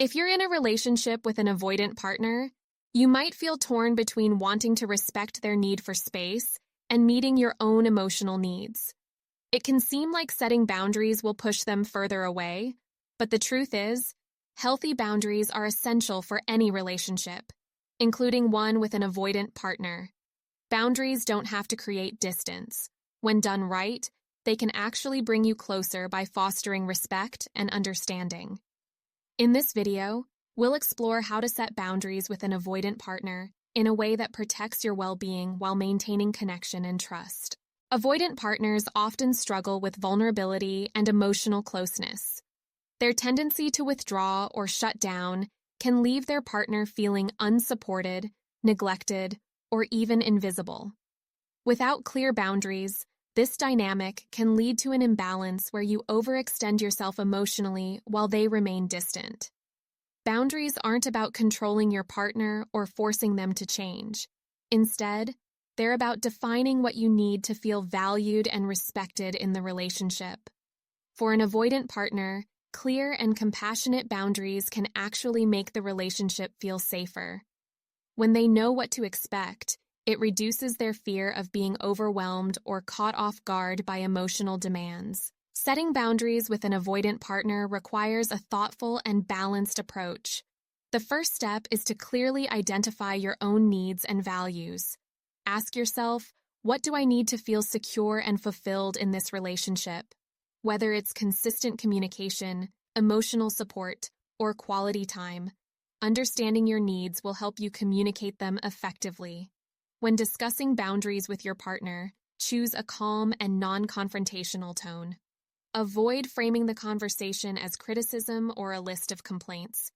If you're in a relationship with an avoidant partner, you might feel torn between wanting to respect their need for space and meeting your own emotional needs. It can seem like setting boundaries will push them further away, but the truth is, healthy boundaries are essential for any relationship, including one with an avoidant partner. Boundaries don't have to create distance. When done right, they can actually bring you closer by fostering respect and understanding. In this video, we'll explore how to set boundaries with an avoidant partner in a way that protects your well-being while maintaining connection and trust. Avoidant partners often struggle with vulnerability and emotional closeness. Their tendency to withdraw or shut down can leave their partner feeling unsupported, neglected, or even invisible. Without clear boundaries, this dynamic can lead to an imbalance where you overextend yourself emotionally while they remain distant. Boundaries aren't about controlling your partner or forcing them to change. Instead, they're about defining what you need to feel valued and respected in the relationship. For an avoidant partner, clear and compassionate boundaries can actually make the relationship feel safer. When they know what to expect, it reduces their fear of being overwhelmed or caught off guard by emotional demands. Setting boundaries with an avoidant partner requires a thoughtful and balanced approach. The first step is to clearly identify your own needs and values. Ask yourself, what do I need to feel secure and fulfilled in this relationship? Whether it's consistent communication, emotional support, or quality time, understanding your needs will help you communicate them effectively. When discussing boundaries with your partner, choose a calm and non-confrontational tone. Avoid framing the conversation as criticism or a list of complaints.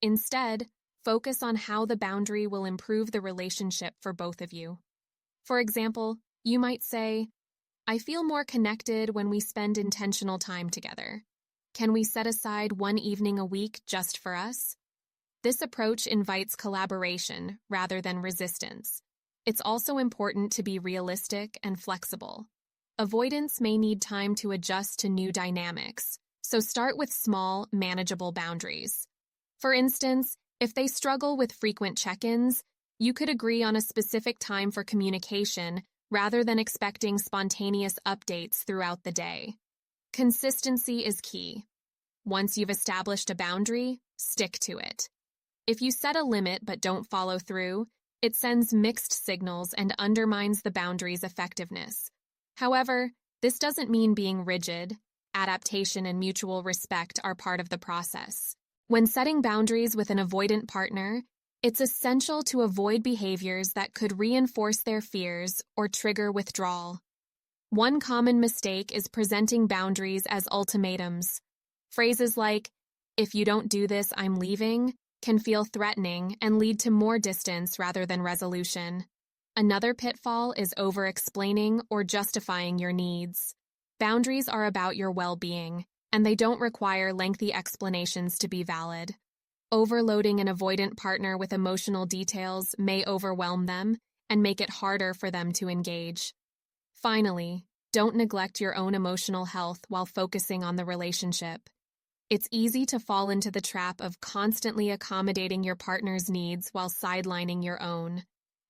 Instead, focus on how the boundary will improve the relationship for both of you. For example, you might say, "I feel more connected when we spend intentional time together. Can we set aside one evening a week just for us?" This approach invites collaboration rather than resistance. It's also important to be realistic and flexible. Avoidance may need time to adjust to new dynamics, so start with small, manageable boundaries. For instance, if they struggle with frequent check-ins, you could agree on a specific time for communication rather than expecting spontaneous updates throughout the day. Consistency is key. Once you've established a boundary, stick to it. If you set a limit but don't follow through, it sends mixed signals and undermines the boundary's effectiveness. However, this doesn't mean being rigid. Adaptation and mutual respect are part of the process. When setting boundaries with an avoidant partner, it's essential to avoid behaviors that could reinforce their fears or trigger withdrawal. One common mistake is presenting boundaries as ultimatums. Phrases like, "If you don't do this, I'm leaving," can feel threatening and lead to more distance rather than resolution. Another pitfall is over-explaining or justifying your needs. Boundaries are about your well-being, and they don't require lengthy explanations to be valid. Overloading an avoidant partner with emotional details may overwhelm them and make it harder for them to engage. Finally, don't neglect your own emotional health while focusing on the relationship. It's easy to fall into the trap of constantly accommodating your partner's needs while sidelining your own.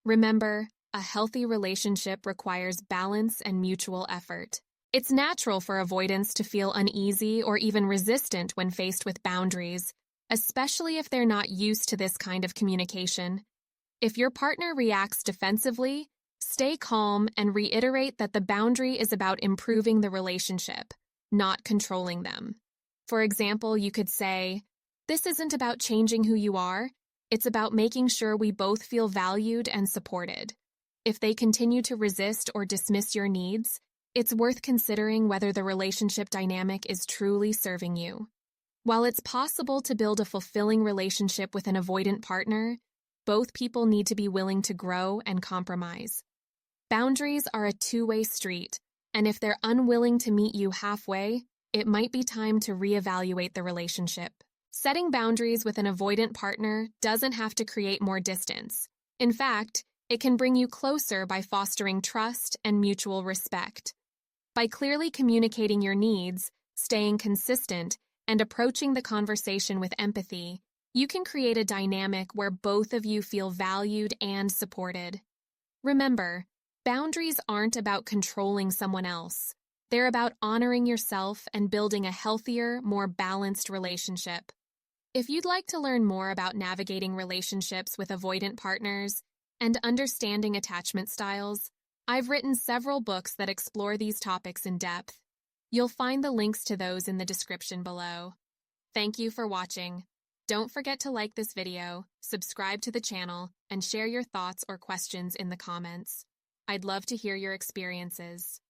Remember, a healthy relationship requires balance and mutual effort. It's natural for avoidants to feel uneasy or even resistant when faced with boundaries, especially if they're not used to this kind of communication. If your partner reacts defensively, stay calm and reiterate that the boundary is about improving the relationship, not controlling them. For example, you could say, "This isn't about changing who you are, it's about making sure we both feel valued and supported." If they continue to resist or dismiss your needs, it's worth considering whether the relationship dynamic is truly serving you. While it's possible to build a fulfilling relationship with an avoidant partner, both people need to be willing to grow and compromise. Boundaries are a two-way street, and if they're unwilling to meet you halfway, it might be time to reevaluate the relationship. Setting boundaries with an avoidant partner doesn't have to create more distance. In fact, it can bring you closer by fostering trust and mutual respect. By clearly communicating your needs, staying consistent, and approaching the conversation with empathy, You can create a dynamic where both of you feel valued and supported. Remember, boundaries aren't about controlling someone else. They're about honoring yourself and building a healthier, more balanced relationship. If you'd like to learn more about navigating relationships with avoidant partners and understanding attachment styles, I've written several books that explore these topics in depth. You'll find the links to those in the description below. Thank you for watching. Don't forget to like this video, subscribe to the channel, and share your thoughts or questions in the comments. I'd love to hear your experiences.